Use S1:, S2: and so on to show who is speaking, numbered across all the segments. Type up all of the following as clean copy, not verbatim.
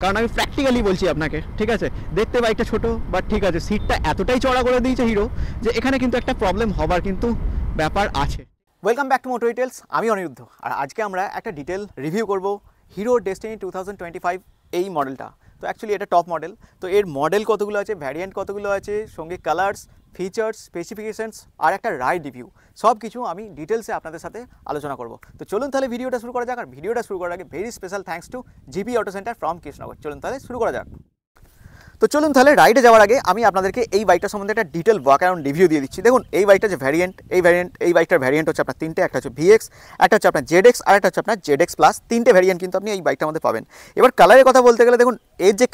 S1: কারণ আমি প্র্যাকটিক্যালি বলছি আপনাকে, ঠিক আছে। দেখতে বাইকটা ছোট, বাট ঠিক আছে, সিটটা এতটাই চড়া করে দিয়েছে হিরো যে এখানে কিন্তু একটা প্রবলেম হবার কিন্তু ব্যাপার আছে। Welcome back to Moto Details, আমি অনিরুদ্ধ। আর আজকে আমরা একটা ডিটেল রিভিউ করব হিরো ডেস্টিনি 2025 এই মডেলটা। তো অ্যাকচুয়ালি এটা টপ মডেল। তো এর মডেল কতগুলো আছে, ভ্যারিয়েন্ট কতগুলো আছে, সঙ্গে কালার্স, ফিচার্স, স্পেসিফিকেশনস আর একটা রাইড রিভিউ, সব কিছু আমি ডিটেলসে আপনাদের সাথে আলোচনা করব। তো চলুন তাহলে ভিডিওটা শুরু করা যাক। আর ভিডিওটা শুরু করার আগে very special thanks to GP auto centre from Krishnanagar. চলুন তাহলে শুরু করা যাক। তো চলুন তাহলে রাইডে যাওয়ার আগে আমি আপনাদেরকে এই বাইকটা সম্বন্ধে একটা ডিটেল ওয়াক অ্যারাউন্ড রিভিউ দিয়ে দিচ্ছি। দেখুন, এই বাইকটা যে এই বাইকটার ভ্যারিয়েন্ট হচ্ছে আপনার তিনটে। একটা হচ্ছে ভিএক্স, একটা হচ্ছে আপনার জেডএক্স, আর একটা হচ্ছে আপনার জেডএক্স প্লাস। তিনটে ভ্যারিয়েন্ট কিন্তু আপনি এই বাইকটার মধ্যে পাবেন। এবার কালারের কথা বলতে গেলে দেখুন, এর যে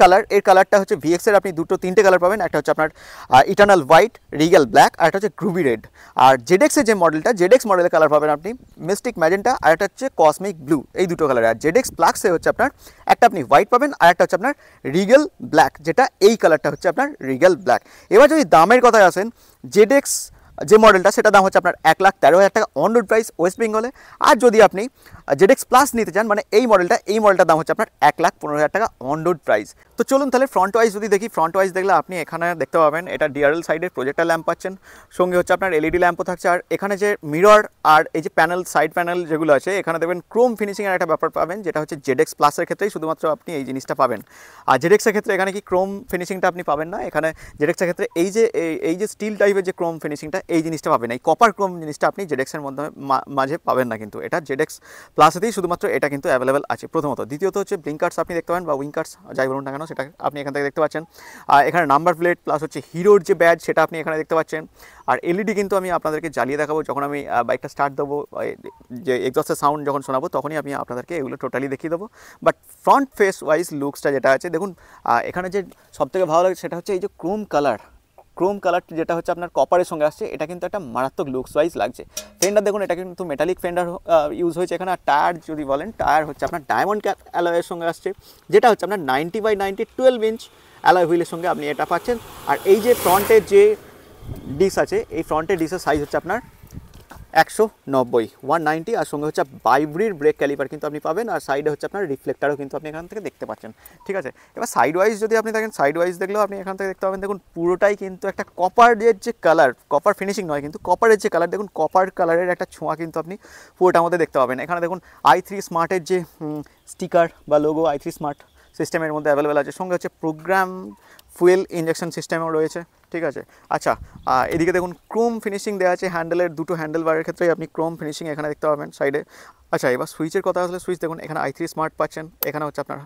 S1: কালারটা হচ্ছে ভিএক্সের আপনি তিনটে কালার পাবেন। একটা হচ্ছে আপনার ইটার্নাল হোয়াইট, রিগাল ব্ল্যাক, আর একটা হচ্ছে গ্রুবি রেড। আর জেডএক্সের যে মডেলটা, জেডএক্স মডেলের কালার পাবেন আপনি মিস্টিক ম্যাজেন্টা, আর একটা হচ্ছে কসমিক ব্লু, এই দুটো কালার। আর জেডএক্স প্লাসে হচ্ছে আপনার একটা আপনি হোয়াইট পাবেন, আর একটা হচ্ছে আপনার রিগাল ব্ল্যাক, যেটা এই কালারটা হচ্ছে আপনার রিগাল ব্ল্যাক। এবার যদি দামের কথায় আসেন, জেডএক্স যে মডেলটা সেটা দাম হচ্ছে আপনার 1,13,000 টাকা অন রোড প্রাইস ওয়েস্ট বেঙ্গলে। আর যদি আপনি জেডএক্স প্লাস নিতে চান, মানে এই মডেলটার দাম হচ্ছে আপনার 1,15,000 টাকা অন রোড প্রাইস। তো চলুন তাহলে ফ্রন্ট ওয়াইজ যদি দেখি, ফ্রন্ট ওয়াইজ দেখলে আপনি এখানে দেখতে পাবেন এটা ডিআরএল সাইডের প্রজেক্টর ল্যাম্প পাচ্ছেন, সঙ্গে হচ্ছে আপনার এলইডি ল্যাম্পও থাকছে। আর এখানে যে মিরর আর এই যে প্যানেল, সাইড প্যানেল যেগুলো আছে, এখানে দেখবেন ক্রোম ফিনিশিংয়ের একটা ব্যাপার পাবেন, যেটা হচ্ছে জেডএক্স প্লাসের ক্ষেত্রেই শুধুমাত্র আপনি এই জিনিসটা পাবেন। আর জেডএক্সের ক্ষেত্রে এখানে কি ক্রোম ফিনিশিংটা আপনি পাবেন না। এখানে জেডএক্সের ক্ষেত্রে এই যে স্টিল টাইপের যে ক্রোম ফিনিশিংটা, এই জিনিসটা পাবেন। এই কপার ক্রোম জিনিসটা আপনি জেডএক্সের মাঝে পাবেন না, কিন্তু এটা জেডএক্স প্লাসেতেই শুধুমাত্র এটা কিন্তু অ্যাভেলেবেল আছে প্রথমত। দ্বিতীয়ত হচ্ছে ব্লিঙ্কার্স আপনি দেখতে পাবেন, বা উইঙ্কার্স যাই বলুন না কেন, সেটা আপনি এখান থেকে দেখতে পাচ্ছেন। আর এখানে নাম্বার প্লেট প্লাস হচ্ছে হিরোর যে ব্যাজ, সেটা আপনি এখানে দেখতে পাচ্ছেন। আর এলইডি কিন্তু আমি আপনাদেরকে জ্বালিয়ে দেখাবো যখন আমি বাইকটা স্টার্ট দেবো, যে এক্সস্টের সাউন্ড যখন শোনাবো তখনই আমি আপনাদেরকে এগুলো টোটালি দেখিয়ে দেবো। বাট ফ্রন্ট ফেস ওয়াইজ লুকসটা যেটা আছে, দেখুন এখানে যে সবথেকে ভালো লাগে সেটা হচ্ছে এই যে ক্রোম কালার যেটা হচ্ছে আপনার কপারের সঙ্গে আসছে, এটা কিন্তু একটা মারাত্মক লুকস ওয়াইজ লাগছে। ফেন্ডার দেখুন, এটা কিন্তু মেটালিক ফেন্ডার ইউজ হয়েছে এখানে। আর টায়ার যদি বলেন, টায়ার হচ্ছে আপনার ডায়মন্ড অ্যালয়ের সঙ্গে আসছে, যেটা হচ্ছে আপনার 90/90 12 ইঞ্চ অ্যালয় হুইলের সঙ্গে আপনি এটা পাচ্ছেন। আর এই যে ফ্রন্টের যে ডিস আছে, এই ফ্রন্টের ডিসের সাইজ হচ্ছে আপনার 190, আর সঙ্গে হচ্ছে বাইব্রির ব্রেক ক্যালিপার কিন্তু আপনি পাবেন। আর সাইডে হচ্ছে আপনার রিফ্লেক্টারও কিন্তু আপনি এখান থেকে দেখতে পাচ্ছেন, ঠিক আছে। এবার সাইড ওয়াইজ যদি আপনি দেখেন, সাইড ওয়াইজ দেখলেও আপনি এখান থেকে দেখতে পাবেন, দেখুন পুরোটাই কিন্তু একটা কপারের যে কালার, কপার ফিনিশিং নয় কিন্তু কপারের যে কালার, দেখুন কপার কালারের একটা ছোঁয়া কিন্তু আপনি পুরোটার মধ্যে দেখতে পাবেন। এখানে দেখুন i3 স্মার্টের যে স্টিকার বা লোগো, i3 স্মার্ট সিস্টেমের মধ্যে অ্যাভেলেবেল আছে। সঙ্গে হচ্ছে প্রোগ্রাম ফুয়েল ইঞ্জেকশন সিস্টেমও রয়েছে, ঠিক আছে। আচ্ছা, এদিকে দেখুন ক্রোম ফিনিশিং দেওয়া আছে হ্যান্ডেলের, দুটো হ্যান্ডেল বারের ক্ষেত্রেই আপনি ক্রোম ফিনিশিং এখানে দেখতে পাবেন সাইডে। আচ্ছা, এবার সুইচের কথা আসলে, সুইচ দেখুন এখানে i3 স্মার্ট পাচ্ছেন। এখানে হচ্ছে আপনার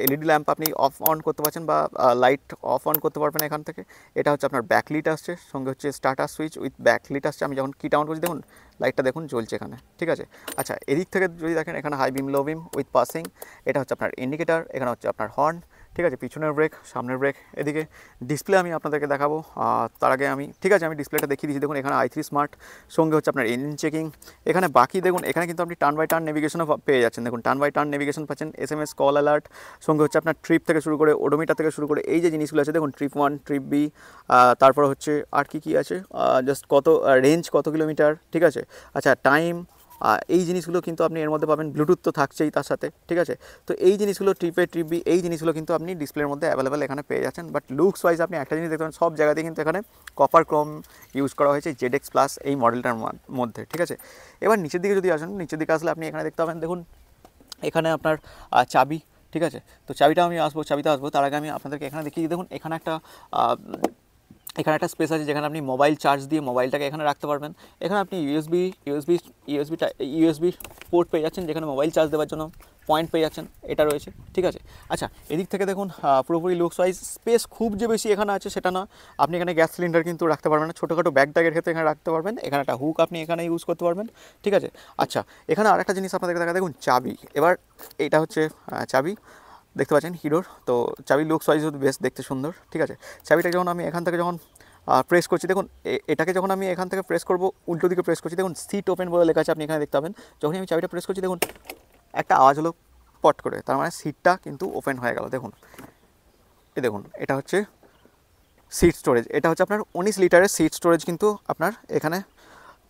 S1: এলইডি ল্যাম্প আপনি অফ অন করতে পারছেন, বা লাইট অফ অন করতে পারবেন এখান থেকে। এটা হচ্ছে আপনার ব্যাকলিট আসছে, সঙ্গে হচ্ছে স্টার্টার সুইচ উইথ ব্যাকলিট আসছে। আমি যখন কিটা অন করছি দেখুন লাইটটা দেখুন জ্বলছে এখানে, ঠিক আছে। আচ্ছা, এদিক থেকে যদি দেখেন, এখানে high beam, low beam with passing, এটা হচ্ছে আপনার ইন্ডিকেটার, এখানে হচ্ছে আপনার হর্ন, ঠিক আছে। পিছনের ব্রেক, সামনের ব্রেক। এদিকে ডিসপ্লে আমি আপনাদেরকে দেখাবো, তার আগে আমি ডিসপ্লেটা দেখিয়ে দিচ্ছি। দেখুন এখানে i3 স্মার্ট, সঙ্গে হচ্ছে আপনার ইঞ্জিন চেকিং। এখানে বাকি দেখুন, এখানে কিন্তু আপনি টার্ন বাই টার্ন নেভিগেশনও পেয়ে যাচ্ছেন। দেখুন টার্ন বাই টার্ন নেভিগেশন পাচ্ছেন, SMS কল অ্যালার্ট, সঙ্গে হচ্ছে আপনার ট্রিপ থেকে শুরু করে, ওডোমিটার থেকে শুরু করে এই যে জিনিসগুলো আছে, দেখুন ট্রিপ 1, ট্রিপ বি, তারপর হচ্ছে আর কি আছে, জাস্ট কত রেঞ্জ, কত কিলোমিটার, ঠিক আছে। আচ্ছা, টাইম, এই জিনিসগুলো কিন্তু আপনি এর মধ্যে পাবেন। ব্লুটুথ তো থাকছেই তার সাথে, ঠিক আছে। তো এই জিনিসগুলো ট্রিপ বি, এই জিনিসগুলো কিন্তু আপনি ডিসপ্লের মধ্যে অ্যাভেলেবেল এখানে পেয়ে যাচ্ছেন। বাট লুকস ওয়াইজ আপনি একটা জিনিস দেখতে পাবেন, সব জায়গাতেই কিন্তু এখানে কপার ক্রোম ইউজ করা হয়েছে জেডএক্স প্লাস এই মডেলটার মধ্যে, ঠিক আছে। এবার নিচের দিকে যদি আসেন, নিচের দিকে আসলে আপনি এখানে দেখতে পাবেন, দেখুন এখানে আপনার চাবি, ঠিক আছে। তো চাবিতে আসবো, তার আগে আমি আপনাদেরকে এখানে দেখিয়ে দিই। দেখুন এখানে একটা স্পেস আছে, যেখানে আপনি মোবাইল চার্জ দিয়ে মোবাইলটাকে এখানে রাখতে পারবেন। এখানে আপনি ইউএসবি পোর্ট পেয়ে যাচ্ছেন, যেখানে মোবাইল চার্জ দেওয়ার জন্য পয়েন্ট পেয়ে যাচ্ছেন, এটা রয়েছে, ঠিক আছে। আচ্ছা, এদিক থেকে দেখুন পুরোপুরি লুকস ওয়াইজ স্পেস খুব যে বেশি এখানে আছে সেটা না। আপনি এখানে গ্যাস সিলিন্ডার কিন্তু রাখতে পারবেন না, ছোটোখাটো ব্যাগ ট্যাগের ক্ষেত্রে এখানে রাখতে পারবেন। এখানে একটা হুক আপনি এখানে ইউজ করতে পারবেন, ঠিক আছে। আচ্ছা, এখানে আরেকটা জিনিস আপনাদেরকে দেখা, দেখুন চাবি। এবার এটা হচ্ছে চাবি, দেখতে পাচ্ছেন হিরোর। তো চাবি লুকস ওয়াইজ বেশ দেখতে সুন্দর, ঠিক আছে। চাবিটা যখন আমি এখান থেকে প্রেস করছি, দেখুন এটাকে যখন আমি এখান থেকে প্রেস করব, উল্টো দিকে প্রেস করছি, দেখুন সিট ওপেন বলে লেখা আছে, আপনি এখানে দেখতে পাবেন। যখনই আমি চাবিটা প্রেস করছি, দেখুন একটা আওয়াজ হলো পট করে, তার মানে সিটটা কিন্তু ওপেন হয়ে গেল। দেখুন দেখুন এটা হচ্ছে সিট স্টোরেজ, এটা হচ্ছে আপনার 19 লিটারের সিট স্টোরেজ কিন্তু আপনার এখানে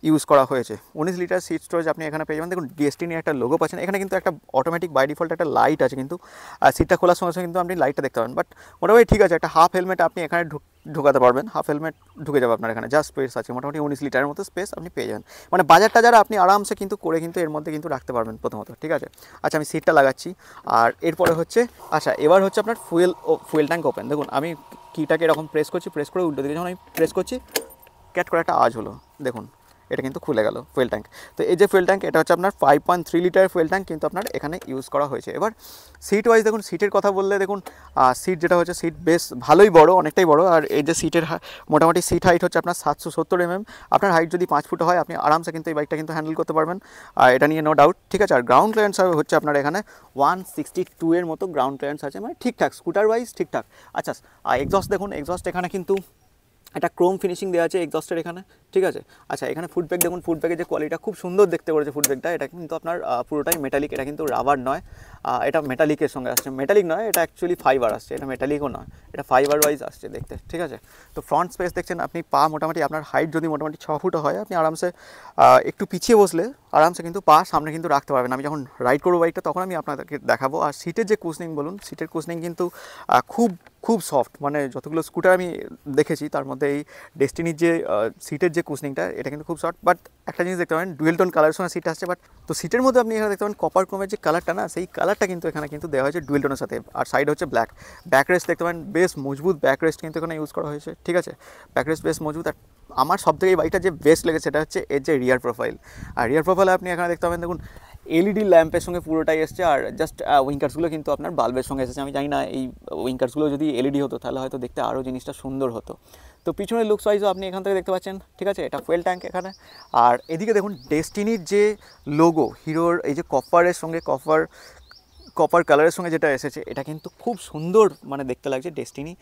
S1: ইউজ করা হয়েছে। 19 লিটার সিট স্টোরেজ আপনি এখানে পেয়ে যাবেন। দেখুন ডেস্টিনি একটা লোগো পাচ্ছেন, এখানে কিন্তু একটা অটোমেটিক বাই ডিফল্ট একটা লাইট আছে, কিন্তু সিটটা খোলার সঙ্গে সঙ্গে কিন্তু আপনি লাইটটা দেখতে পাবেন। বাট মোটামুটি ঠিক আছে, একটা হাফ হেলমেট আপনি এখানে ঢোকাতে পারবেন, হাফ হেলমেট ঢুকে যাবে আপনার এখানে, যা স্পেস আছে মোটামুটি 19 লিটারের মতো স্পেস আপনি পেয়ে যাবেন। মানে বাজারটা যারা আপনি আরামসে কিন্তু করে কিন্তু এর মধ্যে কিন্তু রাখতে পারবেন প্রথমত, ঠিক আছে। আচ্ছা আমি সিটটা লাগাচ্ছি, আর এরপরে হচ্ছে আচ্ছা এবার হচ্ছে আপনার ফুয়েল ট্যাঙ্ক ওপেন। দেখুন আমি কিটাকে এরকম প্রেস করে উল্টো দিকে যখন আমি প্রেস করছি ক্যাট করে একটা আওয়াজ হলো, দেখুন এটা কিন্তু খুলে গেল ফুয়েল ট্যাঙ্ক। তো এই যে ফুয়েল ট্যাঙ্ক এটা হচ্ছে আপনার 5.3 লিটার ফুয়েল ট্যাঙ্ক কিন্তু আপনার এখানে ইউজ করা হয়েছে। এবার সিট ওয়াইজ দেখুন, সিটের কথা বললে দেখুন সিট যেটা হচ্ছে সিট বেশ ভালোই বড়, অনেকটাই বড়। আর এই যে সিটের মোটামুটি সিট হাইট হচ্ছে আপনার 770 mm। আপনার হাইট যদি 5 ফুট হয় আপনি আরামসে কিন্তু এই বাইকটা কিন্তু হ্যান্ডেল করতে পারবেন, এটা নিয়ে নো ডাউট, ঠিক আছে। আর গ্রাউন্ড ক্লিয়ারেন্স হচ্ছে আপনার এখানে 162 এর মতো গ্রাউন্ড ক্লিয়ারেন্স আছে, মানে ঠিকঠাক স্কুটার ওয়াইজ ঠিকঠাক। আচ্ছা এক্সস্ট দেখুন, এক্সস্ট এখানে কিন্তু একটা ক্রোম ফিনিশিং দেওয়া আছে এক্সস্টের এখানে, ঠিক আছে। আচ্ছা এখানে ফুটব্যাগ দেখুন, ফুটব্যাগের যে কোয়ালিটিটা খুব সুন্দর দেখতে করেছে ফুটব্যাগটা, এটা কিন্তু আপনার পুরোটাই মেটালিক, এটা কিন্তু রাবার নয়, এটা মেটালিকের সঙ্গে আসছে, মেটালিক নয় এটা অ্যাকচুয়ালি ফাইবার আসছে, এটা মেটালিকও নয়, এটা ফাইবার ওয়াইজ আসছে দেখতে, ঠিক আছে। তো ফ্রন্ট স্পেস দেখছেন আপনি, পা মোটামুটি আপনার হাইট যদি মোটামুটি 6 ফুট হয় আপনি আরামসে একটু পিছিয়ে বসলে আরামসে কিন্তু পা সামনে কিন্তু রাখতে পারবেন। আমি যখন রাইড করবো বাইকটা তখন আমি আপনাদেরকে দেখাবো। আর সিটের যে কুশনিং বলুন, সিটের কুশনিং কিন্তু খুব সফট, মানে যতগুলো স্কুটার আমি দেখেছি তার মধ্যে এই ডেস্টিনির যে সিটের যে কুশনিংটা এটা কিন্তু খুব সফট। বাট একটা জিনিস দেখতে পাবেন ডুয়েল টোন কালারের সঙ্গে সিট আসছে, বাট তো সিটের মধ্যে আপনি এখানে দেখতে পাবেন কপার ক্রোমের যে কালারটা না, সেই কালারটা কিন্তু এখানে কিন্তু দেওয়া হয়েছে ডুয়েল টোনের সাথে। আর সাইড হচ্ছে ব্ল্যাক। ব্যাক রেস্ট দেখতে পাবেন বেশ মজবুত ব্যাক রেস্ট কিন্তু এখানে ইউজ করা হয়েছে, ঠিক আছে। ব্যাক রেস্ট বেশ মজবুত। আর আমার সব থেকে এই বাইকটা যে বেস্ট লেগেছে সেটা হচ্ছে এর যে রিয়ার প্রোফাইল। আর রিয়ার প্রোফাইলে আপনি এখানে দেখতে পাবেন দেখুন এলইডি ল্যাম্পের সঙ্গে পুরোটাই এসছে, আর জাস্ট উইঙ্কার্সগুলো কিন্তু আপনার বাল্বের সঙ্গে এসেছে। আমি জানি না এই উইঙ্কার্সগুলো যদি এলইডি হতো তাহলে হয়তো দেখতে আরও জিনিসটা সুন্দর হতো। তো পিছনের লুকস ওয়াইজও আপনি এখান থেকে দেখতে পাচ্ছেন, ঠিক আছে, এটা ফুয়েল ট্যাঙ্ক এখানে। আর এদিকে দেখুন ডেস্টিনির যে লোগো, হিরোর এই যে কপারের সঙ্গে কপার কালারের সঙ্গে যেটা এসেছে এটা কিন্তু খুব সুন্দর মানে দেখতে লাগছে ডেস্টিনি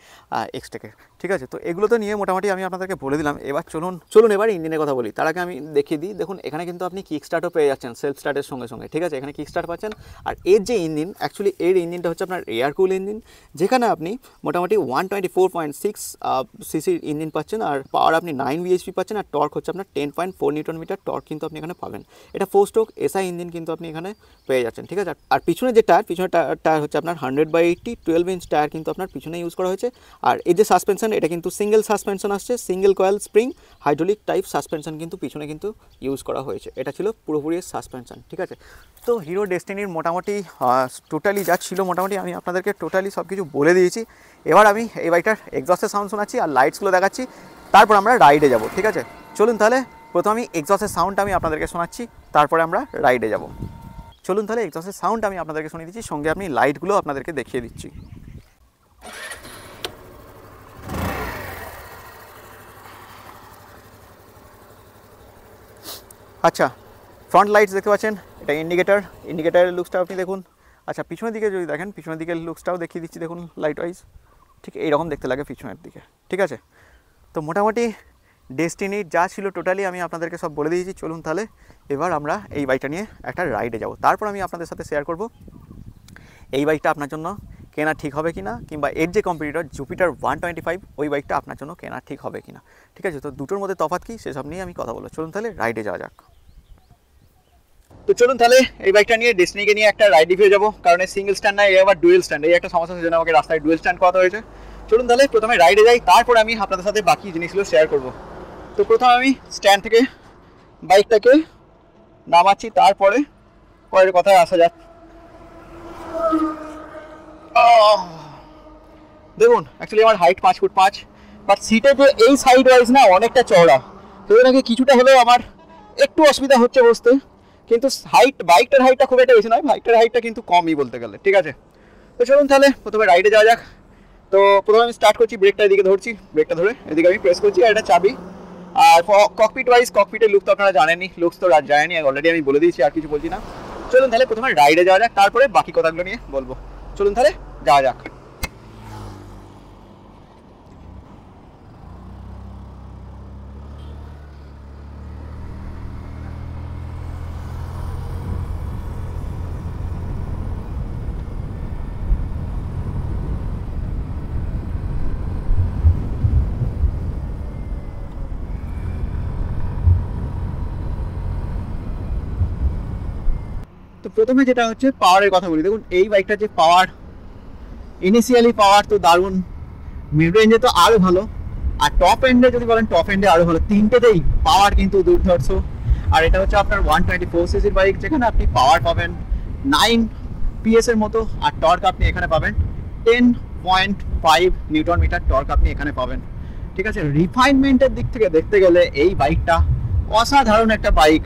S1: এক্সটেকের, ঠিক আছে। তো এগুলো তো নিয়ে মোটামুটি আমি আপনাদেরকে বলে দিলাম। এবার চলুন এবার ইঞ্জিনের কথা বলি। তার আগে আমি দেখিয়ে দিই, দেখুন এখানে কিন্তু আপনি কিক স্টার্টও পেয়ে যাচ্ছেন সেলফ স্টার্টের সঙ্গে সঙ্গে, ঠিক আছে। এখানে কিক স্টার্ট পাচ্ছেন। আর এর যে ইঞ্জিন, অ্যাকচুয়ালি এর ইঞ্জিনটা হচ্ছে আপনার এয়ার কুল ইঞ্জিন, যেখানে আপনি মোটামুটি 124.6 সিসির ইঞ্জিন পাচ্ছেন। আর পাওয়ার আপনি 9 bhp পাচ্ছেন। আর টর্ক হচ্ছে আপনার 10.4 নিউটন মিটার টর্ক কিন্তু আপনি এখানে পাবেন। এটা 4 স্ট্রোক এসআই ইঞ্জিন কিন্তু আপনি এখানে পেয়ে যাচ্ছেন, ঠিক আছে। আর পিছনে যে পিছনে টায়ার হচ্ছে আপনার 100/80 12 ইঞ্চ টায়ার কিন্তু আপনার পিছনে ইউজ করা হয়েছে। আর এই যে সাসপেনশন এটা কিন্তু সিঙ্গেল সাসপেনশন আসছে, single coil spring hydraulic type suspension কিন্তু পিছনে কিন্তু ইউজ করা হয়েছে। এটা ছিল পুরোপুরি সাসপেনশন, ঠিক আছে। তো হিরো ডেস্টিনির মোটামুটি টোটালি যা ছিল মোটামুটি আমি আপনাদেরকে টোটালি সব কিছু বলে দিয়েছি। এবার আমি এই বাইকটার এক্সস্টের সাউন্ড শোনাচ্ছি আর লাইটসগুলো দেখাচ্ছি, তারপর আমরা রাইডে যাব, ঠিক আছে। চলুন তাহলে প্রথমে আমি এক্সস্টের সাউন্ডটা আমি আপনাদেরকে শোনাচ্ছি, তারপরে আমরা রাইডে যাব। চলুন তাহলে এক্সস্টের সাউন্ড আমি আপনাদেরকে শুনিয়ে দিচ্ছি, সঙ্গে আপনি লাইটগুলো আপনাদেরকে দেখিয়ে দিচ্ছি। আচ্ছা ফ্রন্ট লাইটস দেখতে পাচ্ছেন, এটা ইন্ডিকেটারের লুকসটা আপনি দেখুন। আচ্ছা পিছনের দিকে যদি দেখেন, পিছনের দিকের লুকসটাও দেখিয়ে দিচ্ছি, দেখুন লাইট ওয়াইজ ঠিক এইরকম দেখতে লাগে পিছনের দিকে, ঠিক আছে। তো মোটামুটি ডেস্টিনির যা ছিল টোটালি আমি আপনাদেরকে সব বলে দিয়েছি। চলুন তাহলে এবার আমরা এই বাইকটা নিয়ে একটা রাইডে যাব, তারপর আমি আপনাদের সাথে শেয়ার করব এই বাইকটা আপনার জন্য কেনা ঠিক হবে কিনা, কিংবা এর যে কম্পিটিটর জুপিটার 125 ওই বাইকটা আপনার জন্য কেনা ঠিক হবে কিনা, ঠিক আছে। তো দুটোর মধ্যে তফাৎ কী সেসব নিয়ে আমি কথা বলবো। চলুন তাহলে রাইডে যাওয়া যাক। তো চলুন তাহলে এই বাইকটা নিয়ে ডেস্টিনিকে নিয়ে একটা রাইডে ফিরে যাবো, কারণ সিঙ্গেল স্ট্যান্ড না, আবার ডুয়েল স্ট্যান্ড, এই একটা সমস্যা সেজন্য আমাকে রাস্তায় ডুয়েল স্ট্যান্ড করাতে হয়েছে। চলুন তাহলে প্রথমে রাইডে যাই, তারপরে আমি আপনাদের সাথে বাকি জিনিসগুলো শেয়ার করব। তো প্রথমে আমি স্ট্যান্ড থেকে বাইকটাকে নামাচ্ছি, তারপরে পরের কথায় আসা যাক। দেখুন অ্যাকচুয়ালি আমার হাইট 5 ফুট 5, বাট সিটে যে এই সাইড ওয়াইজ না অনেকটা চওড়া, তো এর আগে কিছুটা হলেও আমার একটু অসুবিধা হচ্ছে বসতে, কিন্তু হাইট বাইকটার হাইটটা খুব একটা বেশি নয়, বাইকটার হাইটটা কিন্তু কমই বলতে গেলে, ঠিক আছে। তো চলুন তাহলে প্রথমে রাইডে যাওয়া যাক। তো প্রথমে আমি স্টার্ট করছি, ব্রেকটা এদিকে ধরছি, ব্রেকটা ধরে এদিকে আমি প্রেস করছি, আর এটা চাবি। আর ককপিট ওয়াইজ ককপিটের লুক তো আপনারা জানেনই, লুকস তো যায়নি, অলরেডি আমি বলে দিয়েছি, আর কিছু বলছি না। চলুন তাহলে প্রথমে রাইডে যাওয়া যাক, তারপরে বাকি কথাগুলো নিয়ে বলবো। চলুন তাহলে যাওয়া যাক। প্রথমে যেটা হচ্ছে পাওয়ারের কথা বলি। দেখুন এই বাইকটার যে পাওয়ার, ইনিশিয়ালি পাওয়ার তো দারুণ, মিড রেঞ্জে তো আরও ভালো, আর টপ এন্ডে যদি বলেন টপ এন্ডে আরও ভালো। তিনটেতেই পাওয়ার কিন্তু দুর্ধর্ষ। আর এটা হচ্ছে আপনার 124 সিসির বাইক, যেখানে আপনি পাওয়ার পাবেন 9 PS এর মতো, আর টর্ক আপনি এখানে পাবেন 10.5 নিউটন মিটার টর্ক আপনি এখানে পাবেন। ঠিক আছে, রিফাইনমেন্টের দিক থেকে দেখতে গেলে এই বাইকটা অসাধারণ একটা বাইক।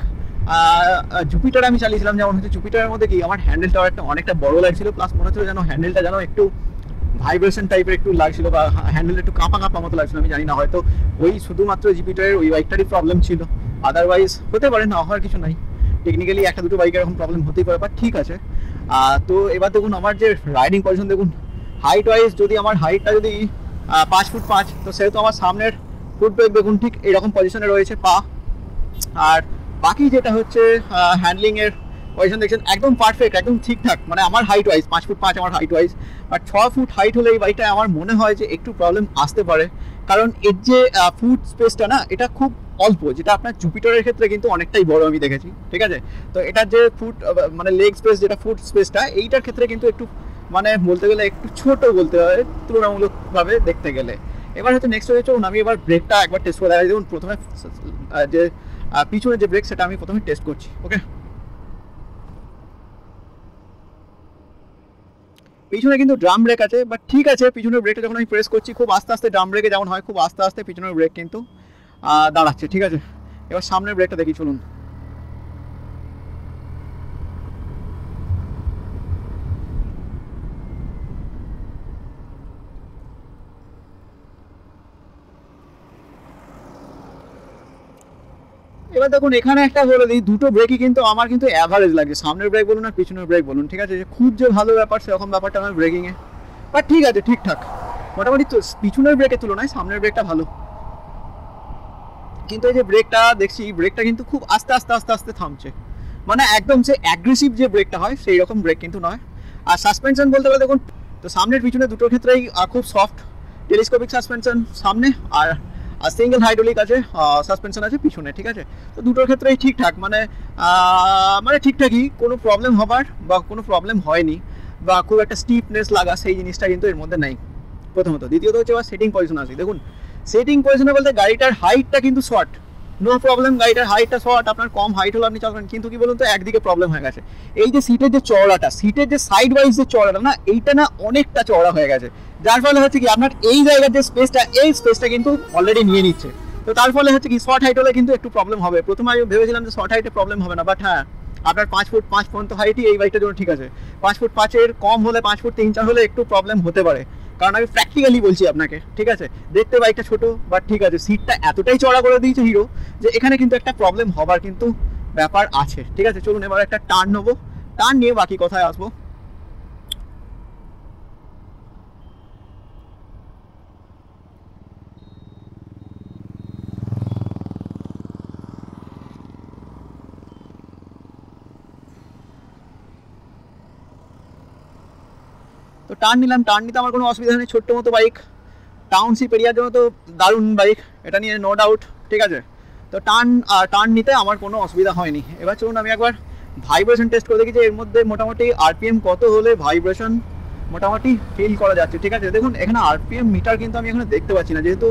S1: জুপিটার আমি চালিয়েছিলাম, যেমন হচ্ছে জুপিটারের মধ্যে কি আমার হ্যান্ডেলটা অনেকটা বড় লাগছিল, প্লাস মনে হচ্ছিল যেন হ্যান্ডেলটা যেন একটু ভাইব্রেশন টাইপের একটু লাগছিল, বা হ্যান্ডেল একটু কাঁপা কাঁপা মতো লাগছিল। আমি জানি না, হয়তো ওই শুধুমাত্র জুপিটারের ওই বাইকটারই প্রবলেম ছিল, আদারওয়াইজ হতে পারে, না হওয়ার কিছু নাই। টেকনিক্যালি একটা দুটো বাইকের এরকম প্রবলেম হতেই পারে, বাট ঠিক আছে। তো এবার দেখুন আমার যে রাইডিং পজিশন, দেখুন হাইট ওয়াইজ যদি আমার হাইটটা যদি 5 ফুট 5, তো সেহেতু আমার সামনের ফুট ব্রেক দেখুন ঠিক এরকম পজিশনে রয়েছে পা। আর বাকি যেটা হচ্ছে হ্যান্ডলিংয়ের পজিশন দেখছেন একদম পারফেক্ট, একদম ঠিকঠাক। মানে আমার হাইট ওয়াইজ 5 ফুট 5 আমার হাইট ওয়াইজ, আর 6 ফুট হাইট হলে এই বাইকটা আমার মনে হয় যে একটু প্রবলেম আসতে পারে, কারণ এর যে ফুট স্পেসটা না, এটা খুব অল্প, যেটা আপনার জুপিটারের ক্ষেত্রে কিন্তু অনেকটাই বড় আমি দেখেছি। ঠিক আছে, তো এটার যে ফুট মানে লেগ স্পেস, যেটা ফুট স্পেসটা, এইটার ক্ষেত্রে কিন্তু একটু মানে বলতে গেলে একটু ছোট বলতে হবে তুলনামূলকভাবে দেখতে গেলে। এবার হচ্ছে নেক্সট হচ্ছে আমি এবার ব্রেকটা একবার টেস্ট করে দেখাই। দেখুন প্রথমে যে পিছনের যে ব্রেক, সেটা আমি প্রথমে টেস্ট করছি। ওকে, পিছনে কিন্তু ড্রাম ব্রেক আছে, বাট ঠিক আছে, পিছনের ব্রেকটা যখন আমি প্রেস করছি খুব আস্তে আস্তে, ড্রাম ব্রেকে যেমন হয় খুব আস্তে আস্তে পিছনের ব্রেক কিন্তু দাঁড়াচ্ছে। ঠিক আছে, এবার সামনের ব্রেকটা দেখি, চলুন। এবার দেখুন এখানে একটা বলে দিই, দুটো ব্রেকই কিন্তু আমার কিন্তু অ্যাভারেজ লাগছে, সামনের ব্রেক বলুন আর পিছনের ব্রেক বলুন। ঠিক আছে, যে খুব যে ভালো ব্যাপার সেরকম ব্যাপারটা আমার ব্রেকিংয়ে, বাট ঠিক আছে, ঠিকঠাক মোটামুটি। তো পিছনের ব্রেকের তুলনায় সামনের ব্রেকটা ভালো, কিন্তু এই যে ব্রেকটা দেখছি, ব্রেকটা কিন্তু খুব আস্তে আস্তে আস্তে আস্তে থামছে, মানে একদম যে অ্যাগ্রেসিভ যে ব্রেকটা হয় সেই রকম ব্রেক কিন্তু নয়। আর সাসপেনশন বলতে গেলে দেখুন, তো সামনের পিছনে দুটোর ক্ষেত্রেই খুব সফট টেলিস্কোপিক সাসপেনশন সামনে, আর সিঙ্গেল হাইড্রোলিক আছে সাসপেনশন আছে পিছনে। ঠিক আছে, তো দুটোর ক্ষেত্রেই ঠিকঠাক, মানে মানে ঠিকঠাকই, কোনো প্রবলেম হবার বা কোনো প্রবলেম হয়নি, বা খুব একটা স্টিফনেস লাগা সেই জিনিসটা কিন্তু এর মধ্যে নেই, প্রথমত। দ্বিতীয়ত হচ্ছে আবার সেটিং পজিশন আছে। দেখুন সেটিং পজিশনে বলতে গাড়িটার হাইটটা কিন্তু শর্ট, নো প্রবলেম, গাড়িটার হাইটটা শর্ট, আপনার কম হাইট হলে আপনি চালাবেন, কিন্তু কি বলুন তো একদিকে প্রবলেম হয়ে গেছে, এই যে সিটের যে চওড়াটা, সিটের যে সাইড ওয়াইজ যে চওড়াটা না, এইটা না অনেকটা চওড়া হয়ে গেছে, যার ফলে হচ্ছে কি আপনার এই জায়গার যে স্পেসটা, এই স্পেসটা কিন্তু অলরেডি নিয়ে নিচ্ছে। তো তার ফলে হচ্ছে কি শর্ট হাইট হলে কিন্তু একটু প্রবলেম হবে। প্রথমে আমি ভেবেছিলাম যে শর্ট হাইটে প্রবলেম হবে না, বাট হ্যাঁ, আপনার 5 ফুট 5 পর্যন্ত হাইটই এই বাইকটার জন্য ঠিক আছে। 5 ফুট 5-এর কম হলে, 5 ফুট 3-4 হলে একটু প্রবলেম হতে পারে, কারণ আমি প্র্যাকটিক্যালি বলছি আপনাকে। ঠিক আছে, দেখতে বাইকটা ছোট, বাট ঠিক আছে, সিটটা এতটাই চড়া করে দিয়েছে হিরো যে এখানে কিন্তু একটা প্রবলেম হবার কিন্তু ব্যাপার আছে। ঠিক আছে, চলুন এবার একটা টার্ন নেবো, টার্ন নিয়ে বাকি কথায় আসবো। তো টার্ন নিলাম, টার্ন নিতে আমার কোনো অসুবিধা নেই, ছোট্ট মতো বাইক, টাউনশিপ এরিয়ার জন্য তো দারুণ বাইক, এটা নিয়ে নো ডাউট। ঠিক আছে, তো টার্ন নিতে আমার কোনো অসুবিধা হয়নি। এবার চলুন আমি একবার ভাইব্রেশন টেস্ট করে দেখি যে এর মধ্যে মোটামুটি আরপিএম কত হলে ভাইব্রেশন মোটামুটি ফিল করা যাচ্ছে। ঠিক আছে, দেখুন এখানে আরপিএম মিটার কিন্তু আমি এখানে দেখতে পাচ্ছি না, যেহেতু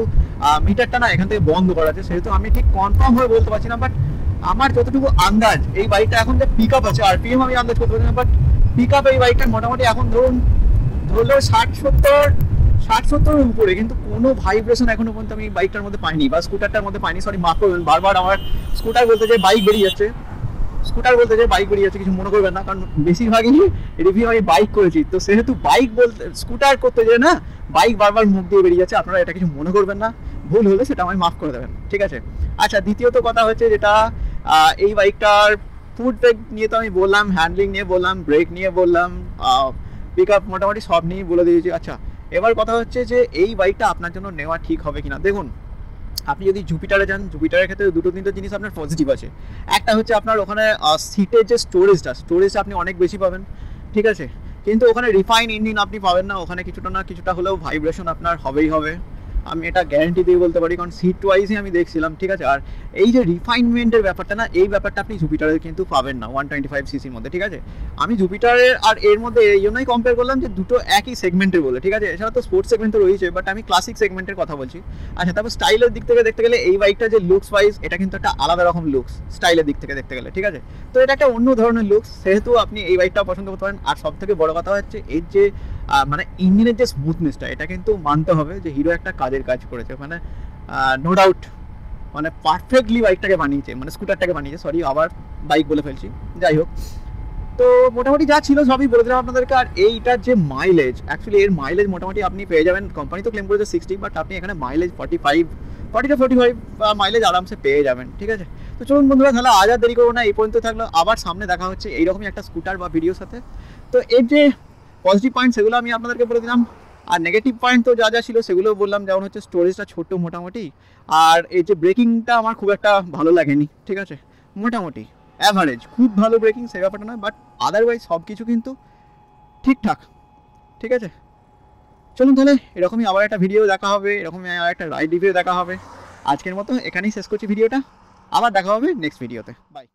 S1: মিটারটা না এখান থেকে বন্ধ করা আছে, সেহেতু আমি ঠিক কনফার্ম হয়ে বলতে পারছি না। বাট আমার যতটুকু আন্দাজ, এই বাইকটা এখন যে পিক আপ আছে, আরপিএম আমি আন্দাজ করতে পারছি না, বাট পিক আপ এই বাইকটার মোটামুটি এখন ধরলেও 60-70-এর উপরে, কিন্তু কোনো ভাইব্রেশন এখনো পর্যন্ত আমি বাইকটার মধ্যে পাইনি, বা স্কুটারটার মধ্যে পাইনি। সরি, মাফ করবেন, বারবার আমার স্কুটার বলতে যে বাইক বেরিয়ে যাচ্ছে, কিছু মনে করবেন না, কারণ বেশিরভাগই রিভিউ আমি বাইক করেছি, তো সেহেতু বাইক বলতে স্কুটার করতে যে না, বাইক বারবার মুখ দিয়ে বেরিয়ে যাচ্ছে। আপনারা এটা কিছু মনে করবেন না, ভুল হলে সেটা আমায় মাফ করে দেবেন। ঠিক আছে, আচ্ছা, দ্বিতীয়ত কথা হচ্ছে যেটা এই বাইকটার ফুট ব্রেক নিয়ে তো আমি বললাম, হ্যান্ডলিং নিয়ে বললাম, ব্রেক নিয়ে বললাম, পিক আপ মোটামুটি সব নিয়ে বলে দিয়েছি। আচ্ছা, এবার কথা হচ্ছে যে এই বাইকটা আপনার জন্য নেওয়া ঠিক হবে কিনা। দেখুন আপনি যদি জুপিটারে যান, জুপিটারের ক্ষেত্রে দুটো তিনটে জিনিস আপনার পজিটিভ আছে। একটা হচ্ছে আপনার ওখানে সিটের যে স্টোরেজটা আপনি অনেক বেশি পাবেন। ঠিক আছে, কিন্তু ওখানে রিফাইন ইঞ্জিন আপনি পাবেন না, ওখানে কিছুটা না কিছুটা হলেও ভাইব্রেশন আপনার হবেই হবে। আমি এটা গ্যারান্টি দিয়ে বলতে পারি, কারণ সিট ওয়াইজই আমি দেখছিলাম, ঠিক আছে। আর এই যে রিফাইনমেন্টের ব্যাপারটা না, এই ব্যাপারটা আপনি জুপিটারের কিন্তু পাবেন না 125 সিসির মধ্যে, ঠিক আছে। আমি জুপিটারের আর এর মধ্যে এই জন্যই কম্পেয়ার করলাম যে দুটো একই সেগমেন্টের বলে, ঠিক আছে। এছাড়া তো স্পোর্টস সেগমেন্ট তো রয়েছে, বাট আমি ক্লাসিক সেগমেন্টের কথা বলছি। আচ্ছা, তারপর স্টাইলের দিক থেকে দেখতে গেলে এই বাইকটা যে লুকস ওয়াইজ, এটা কিন্তু একটা আলাদা রকম লুকস স্টাইলের দিক থেকে দেখতে গেলে, ঠিক আছে। তো এটা একটা অন্য ধরনের লুকস, সেহেতু আপনি এই বাইকটাও পছন্দ করতে পারেন। আর সব থেকে বড় কথা হচ্ছে এর যে মানে ইঞ্জিনের যে স্মুথনেসটা, এটা কিন্তু মানতে হবে যে হিরো একটা কাজের কাজ করেছে, মানে নো ডাউট, মানে পারফেক্টলি বাইকটাকে বানিয়েছে, মানে স্কুটারটাকে বানিয়েছে, সরি আবার বাইক বলে ফেলছি, যাই হোক। তো মোটামুটি যা ছিল সবই বলে দিলাম আপনাদেরকে। আর এইটার যে মাইলেজ, অ্যাকচুয়ালি এর মাইলেজ মোটামুটি আপনি পেয়ে যাবেন, কোম্পানি তো ক্লেম করেছে 60, বাট আপনি এখানে মাইলেজ 40 to 45 মাইলেজ আরামসে পেয়ে যাবেন, ঠিক আছে। তো চলুন বন্ধুরা, তাহলে আজ আর দেরি করবো না, এই পর্যন্ত থাকলো, আবার সামনে দেখা হচ্ছে এইরকমই একটা স্কুটার বা ভিডিওর সাথে। তো এর যে পজিটিভ পয়েন্ট সেগুলো আমি আপনাদেরকে বলে দিলাম, আর নেগেটিভ পয়েন্ট তো যা যা ছিল সেগুলো বললাম, যেমন হচ্ছে স্টোরেজটা ছোট মোটামুটি, আর এই যে ব্রেকিংটা আমার খুব একটা ভালো লাগেনি, ঠিক আছে। মোটামুটি অ্যাভারেজ, খুব ভালো ব্রেকিং সে ব্যাপারটা নয়, বাট আদারওয়াইজ সব কিছু কিন্তু ঠিকঠাক, ঠিক আছে। চলুন তাহলে এরকমই আবার একটা ভিডিও দেখা হবে, এরকমই আর একটা রাইড রিভিউ দেখা হবে। আজকের মতো এখানেই শেষ করছি ভিডিওটা, আবার দেখা হবে নেক্সট ভিডিওতে, বাই।